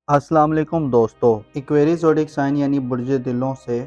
अस्सलाम वालेकुम दोस्तों। इक्वेरियस ज़ोडिएक साइन यानी बुर्ज दिलों से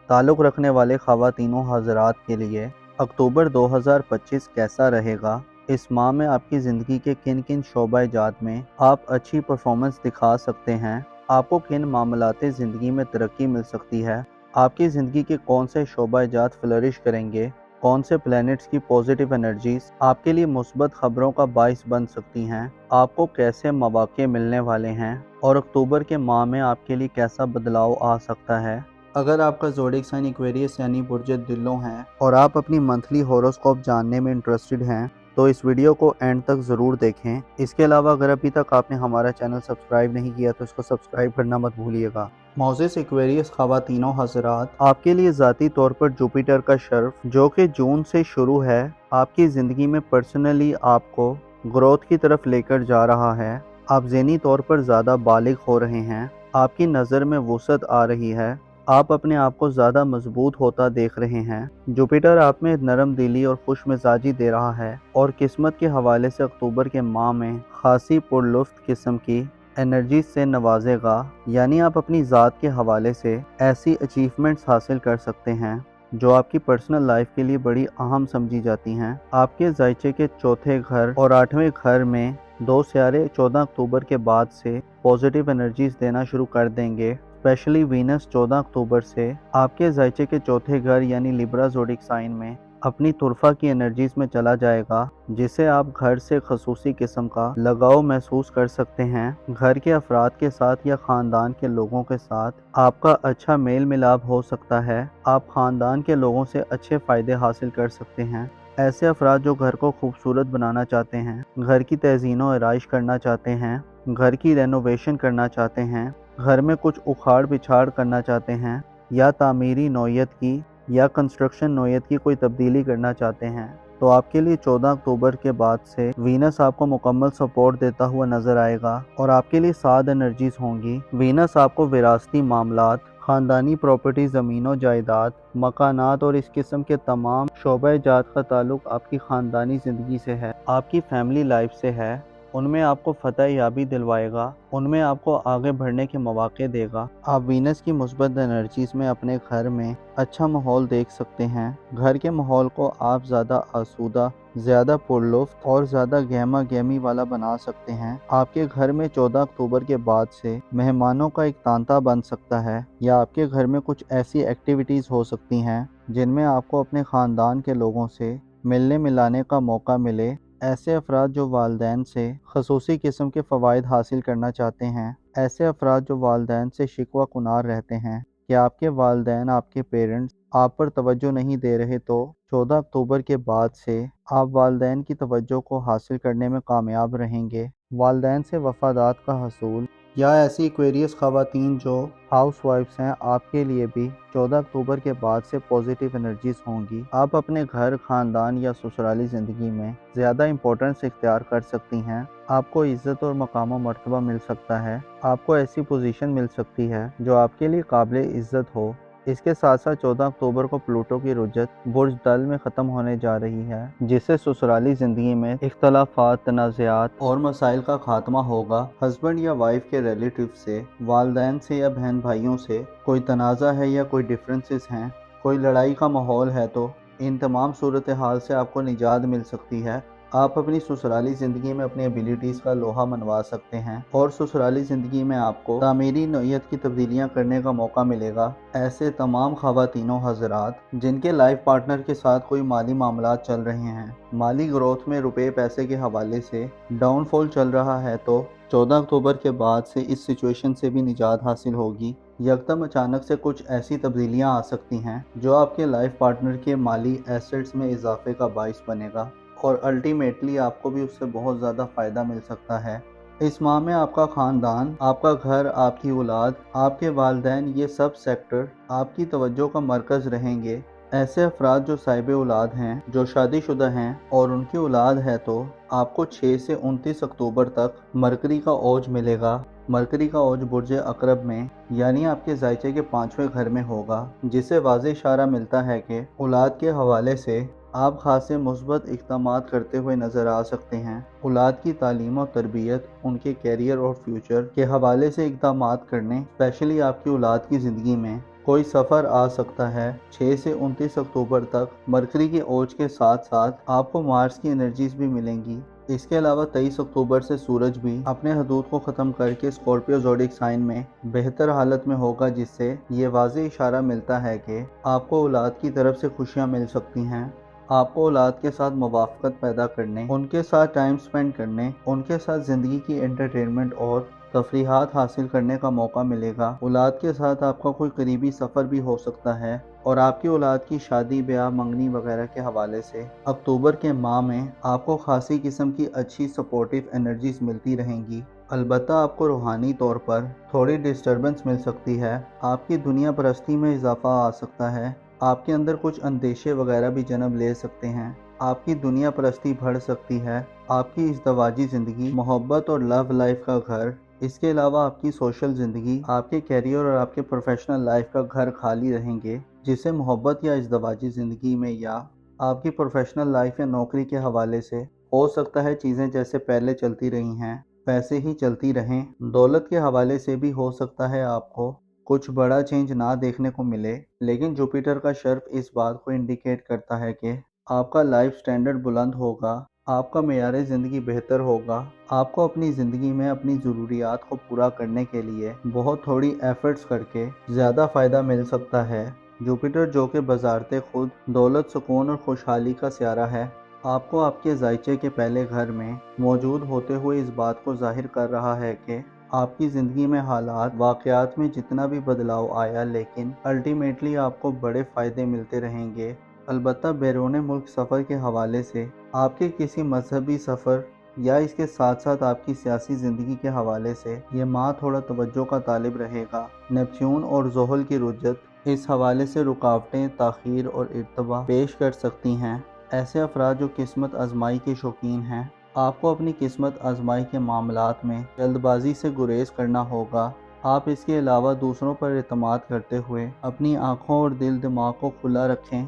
ताल्लुक़ रखने वाले ख़वातीनों हज़रात के लिए अक्टूबर 2025 कैसा रहेगा? इस माह में आपकी ज़िंदगी के किन किन शोबा-ए-जात में आप अच्छी परफॉर्मेंस दिखा सकते हैं? आपको किन मामलाते ज़िंदगी में तरक्की मिल सकती है? आपकी ज़िंदगी के कौन से शोबा-ए-जात फ्लरिश करेंगे? कौन से प्लैनेट्स की पॉजिटिव एनर्जीज आपके लिए मुस्बत खबरों का बाइस बन सकती हैं? आपको कैसे मौक़े मिलने वाले हैं और अक्टूबर के माह में आपके लिए कैसा बदलाव आ सकता है? अगर आपका ज़ोडिएक साइन इक्वेरियस यानी बुर्ज दिलों है और आप अपनी मंथली हॉरोस्कोप जानने में इंटरेस्टेड हैं तो इस वीडियो को एंड तक ज़रूर देखें। इसके अलावा अगर अभी तक आपने हमारा चैनल सब्सक्राइब नहीं किया तो इसको सब्सक्राइब करना मत भूलिएगा। मोज़ेस इक्वेरियस ख़वातीनों हज़रात, आपके लिए ज़ाती तौर पर जुपिटर का शर्फ जो कि जून से शुरू है आपकी ज़िंदगी में पर्सनली आपको ग्रोथ की तरफ लेकर जा रहा है। आप ज़हनी तौर पर ज़्यादा बालिग हो रहे हैं, आपकी नज़र में वुसअत आ रही है, आप अपने आप को ज़्यादा मजबूत होता देख रहे हैं। जुपिटर आप में नरम दिली और खुश मिजाजी दे रहा है और किस्मत के हवाले से अक्टूबर के माह में खासी पुरलुफ्त किस्म की एनर्जी से नवाजेगा, यानी आप अपनी ज़ात के हवाले से ऐसी अचीवमेंट्स हासिल कर सकते हैं जो आपकी पर्सनल लाइफ के लिए बड़ी अहम समझी जाती हैं। आपके जायचे के चौथे घर और 8वें घर में दो सियारे 14 अक्टूबर के बाद से पॉजिटिव एनर्जीज देना शुरू कर देंगे। स्पेशली वीनस 14 अक्टूबर से आपके जायचे के चौथे घर यानी लिब्रा ज़ोडिएक साइन में अपनी तुरफा की एनर्जीज में चला जाएगा, जिससे आप घर से खसूसी किस्म का लगाव महसूस कर सकते हैं। घर के अफराद के साथ या ख़ानदान के लोगों के साथ आपका अच्छा मेल मिलाप हो सकता है। आप ख़ानदान के लोगों से अच्छे फ़ायदे हासिल कर सकते हैं। ऐसे अफराद जो घर को खूबसूरत बनाना चाहते हैं, घर की तज़ीन व आराइश करना चाहते हैं, घर की रेनोवेशन करना चाहते हैं, घर में कुछ उखाड़ पिछाड़ करना चाहते हैं या तामीरी नौयत की या कंस्ट्रक्शन नौयत की कोई तब्दीली करना चाहते हैं तो आपके लिए 14 अक्टूबर के बाद से वीनस आपको मुकम्मल सपोर्ट देता हुआ नजर आएगा और आपके लिए 7 एनर्जीज होंगी। वीनस आपको विरासती मामलात, ख़ानदानी प्रॉपर्टी, ज़मीनों जायदाद, मकानात और इस किस्म के तमाम शोबा-ए-जात का ताल्लुक़ आपकी ख़ानदानी ज़िंदगी से है, आपकी फैमिली लाइफ से है। उनमें आपको फतह याबी दिलवाएगा, उनमें आपको आगे बढ़ने के मौके देगा। आप वीनस की मुस्बत एनर्जीज में अपने घर में अच्छा माहौल देख सकते हैं। घर के माहौल को आप ज़्यादा आसूदा, ज़्यादा पुरलुफ्त और ज़्यादा गहमा गहमी वाला बना सकते हैं। आपके घर में 14 अक्टूबर के बाद से मेहमानों का एक तांता बन सकता है या आपके घर में कुछ ऐसी एक्टिविटीज़ हो सकती हैं जिनमें आपको अपने ख़ानदान के लोगों से मिलने मिलाने का मौका मिले। ऐसे अफराद जो वालदैन से खसूसी किस्म के फ़वाइद हासिल करना चाहते हैं, ऐसे अफराद जो वालदैन से शिकवा कुनार रहते हैं कि आपके वालदैन, आपके पेरेंट्स आप पर तवज्जो नहीं दे रहे, तो 14 अक्टूबर के बाद से आप वालदैन की तवज्जो को हासिल करने में कामयाब रहेंगे। वालदैन से वफ़ादात का हसूल या ऐसी इक्वेरियस ख़वातीन जो हाउस वाइफ्स हैं, आपके लिए भी 14 अक्टूबर के बाद से पॉजिटिव एनर्जीज होंगी। आप अपने घर, ख़ानदान या ससुराली ज़िंदगी में ज़्यादा इंपॉर्टेंस इख्तियार कर सकती हैं। आपको इज़्ज़त और मकाम व मर्तबा मिल सकता है। आपको ऐसी पोजीशन मिल सकती है जो आपके लिए काबिल इज़्ज़त हो। इसके साथ साथ 14 अक्टूबर को प्लूटो की रुजत बुर्ज दल में ख़त्म होने जा रही है, जिससे ससुराली ज़िंदगी में इख्तलाफात, तनाज़ात और मसाइल का खात्मा होगा। हस्बैंड या वाइफ के रिलेटिव से, वालदैन से या बहन भाइयों से कोई तनाज़ा है या कोई डिफरेंसेस हैं, कोई लड़ाई का माहौल है तो इन तमाम सूरत हाल से आपको निजात मिल सकती है। आप अपनी ससुराली ज़िंदगी में अपनी एबिलिटीज़ का लोहा मनवा सकते हैं और ससुराली ज़िंदगी में आपको तामीरी नौयत की तब्दीलियाँ करने का मौका मिलेगा। ऐसे तमाम ख़वातीनों हज़रात जिनके लाइफ पार्टनर के साथ कोई माली मामलात चल रहे हैं, माली ग्रोथ में रुपए पैसे के हवाले से डाउनफॉल चल रहा है, तो 14 अक्टूबर के बाद से इस सिचुएशन से भी निजात हासिल होगी। यकदम अचानक से कुछ ऐसी तब्दीलियाँ आ सकती हैं जो आपके लाइफ पार्टनर के माली एसेट्स में इजाफे का बाइस बनेगा और अल्टीमेटली आपको भी उससे बहुत ज़्यादा फ़ायदा मिल सकता है। इस माह में आपका ख़ानदान, आपका घर, आपकी औलाद, आपके वालदैन, ये सब सेक्टर आपकी तवज्जो का मरकज़ रहेंगे। ऐसे अफराद जो साहिब औलाद हैं, जो शादीशुदा हैं और उनकी औलाद है, तो आपको 6 से 29 अक्टूबर तक मरकरी का औज मिलेगा। मरकरी का औज बुर्ज अकरब में यानी आपके जायचे के 5वें घर में होगा, जिससे वाज़ेह इशारा मिलता है कि औलाद के हवाले से آپ خاصے مثبت اقدامات کرتے ہوئے نظر آ سکتے ہیں۔ اولاد کی تعلیم و تربیت، ان کے کیریئر اور فیوچر کے حوالے سے اقدامات کرنے، اسپیشلی آپ کی اولاد کی زندگی میں کوئی سفر آ سکتا ہے۔ 6 سے 29 اکتوبر تک مرکری کے اوج کے ساتھ ساتھ آپ کو مارس کی انرجیز بھی ملیں گی۔ اس کے علاوہ 23 اکتوبر سے سورج بھی اپنے حدود کو ختم کر کے اسکارپیو زوڈک سائن میں بہتر حالت میں ہوگا، جس سے یہ واضح اشارہ ملتا ہے کہ آپ کو اولاد کی طرف سے خوشیاں مل سکتی ہیں۔ آپ کو اولاد کے ساتھ موافقت پیدا کرنے، ان کے ساتھ ٹائم سپینڈ کرنے، ان کے ساتھ زندگی کی انٹرٹینمنٹ اور تفریحات حاصل کرنے کا موقع ملے گا۔ اولاد کے ساتھ آپ کا کوئی قریبی سفر بھی ہو سکتا ہے، اور آپ کی اولاد کی شادی، بیاہ، منگنی وغیرہ کے حوالے سے اکتوبر کے ماہ میں آپ کو خاصی قسم کی اچھی سپورٹیو انرجیز ملتی رہیں گی۔ البتہ آپ کو روحانی طور پر تھوڑی ڈسٹربنس مل سکتی ہے۔ آپ کی دنیا پرستی میں اضافہ آ سکتا ہے۔ آپ کے اندر کچھ اندیشے وغیرہ بھی جنم لے سکتے ہیں۔ آپ کی دنیا پرستی بڑھ سکتی ہے۔ آپ کی ازدواجی زندگی، محبت اور لو لائف کا گھر، اس کے علاوہ آپ کی سوشل زندگی، آپ کے کیریئر اور آپ کے پروفیشنل لائف کا گھر خالی رہیں گے، جسے محبت یا ازدواجی زندگی میں یا آپ کی پروفیشنل لائف یا نوکری کے حوالے سے ہو سکتا ہے چیزیں جیسے پہلے چلتی رہی ہیں ویسے ہی چلتی رہیں۔ دولت کے حوالے سے بھی ہو سکتا ہے آپ کو کچھ بڑا چینج نہ دیکھنے کو ملے، لیکن جوپیٹر کا شرف اس بات کو انڈیکیٹ کرتا ہے کہ آپ کا لائف سٹینڈرڈ بلند ہوگا، آپ کا معیار زندگی بہتر ہوگا۔ آپ کو اپنی زندگی میں اپنی ضروریات کو پورا کرنے کے لیے بہت تھوڑی ایفرٹس کر کے زیادہ فائدہ مل سکتا ہے۔ جوپیٹر، جو کہ بذات خود دولت، سکون اور خوشحالی کا سیارہ ہے، آپ کو آپ کے ذائچے کے پہلے گھر میں موجود ہوتے ہوئے اس بات کو ظاہر کر رہا ہے کہ آپ کی زندگی میں حالات، واقعات میں جتنا بھی بدلاؤ آیا، لیکن الٹیمیٹلی آپ کو بڑے فائدے ملتے رہیں گے۔ البتہ بیرون ملک سفر کے حوالے سے آپ کے کسی مذہبی سفر یا اس کے ساتھ ساتھ آپ کی سیاسی زندگی کے حوالے سے یہ ماہ تھوڑا توجہ کا طالب رہے گا۔ نیپچون اور زحل کی رجت اس حوالے سے رکاوٹیں، تاخیر اور ارتباط پیش کر سکتی ہیں۔ ایسے افراد جو قسمت آزمائی کے شوقین ہیں، آپ کو اپنی قسمت آزمائی کے معاملات میں جلد بازی سے گریز کرنا ہوگا۔ آپ اس کے علاوہ دوسروں پر اعتماد کرتے ہوئے اپنی آنکھوں اور دل دماغ کو کھلا رکھیں،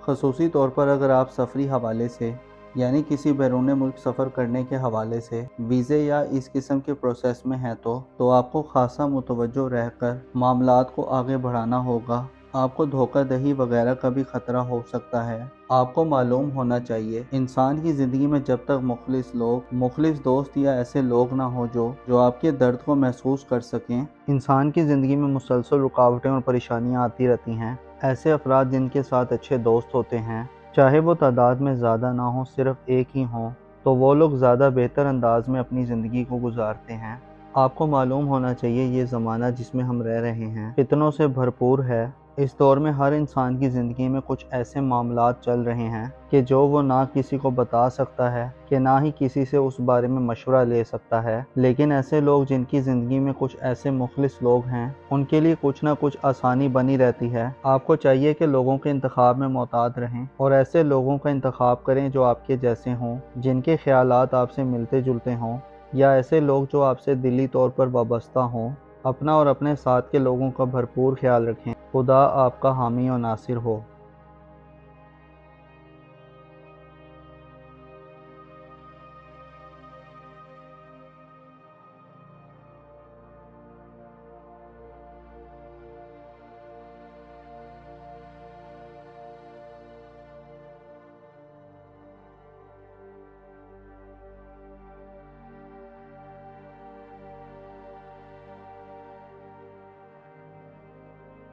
خصوصی طور پر اگر آپ سفری حوالے سے یعنی کسی بیرون ملک سفر کرنے کے حوالے سے ویزے یا اس قسم کے پروسیس میں ہیں تو آپ کو خاصا متوجہ رہ کر معاملات کو آگے بڑھانا ہوگا۔ آپ کو دھوکہ دہی وغیرہ کا بھی خطرہ ہو سکتا ہے۔ آپ کو معلوم ہونا چاہیے، انسان کی زندگی میں جب تک مخلص دوست یا ایسے لوگ نہ ہو جو آپ کے درد کو محسوس کر سکیں، انسان کی زندگی میں مسلسل رکاوٹیں اور پریشانیاں آتی رہتی ہیں۔ ایسے افراد جن کے ساتھ اچھے دوست ہوتے ہیں، چاہے وہ تعداد میں زیادہ نہ ہوں، صرف ایک ہی ہوں، تو وہ لوگ زیادہ بہتر انداز میں اپنی زندگی کو گزارتے ہیں۔ آپ کو معلوم ہونا چاہیے، یہ زمانہ جس میں ہم رہ رہے ہیں فتنوں سے بھرپور ہے۔ اس دور میں ہر انسان کی زندگی میں کچھ ایسے معاملات چل رہے ہیں کہ جو وہ نہ کسی کو بتا سکتا ہے کہ نہ ہی کسی سے اس بارے میں مشورہ لے سکتا ہے، لیکن ایسے لوگ جن کی زندگی میں کچھ ایسے مخلص لوگ ہیں، ان کے لیے کچھ نہ کچھ آسانی بنی رہتی ہے۔ آپ کو چاہیے کہ لوگوں کے انتخاب میں محتاط رہیں اور ایسے لوگوں کا انتخاب کریں جو آپ کے جیسے ہوں، جن کے خیالات آپ سے ملتے جلتے ہوں، یا ایسے لوگ جو آپ سے دلی طور پر وابستہ ہوں۔ اپنا اور اپنے ساتھ کے لوگوں کا بھرپور خیال رکھیں۔ خدا آپ کا حامی و ناصر ہو۔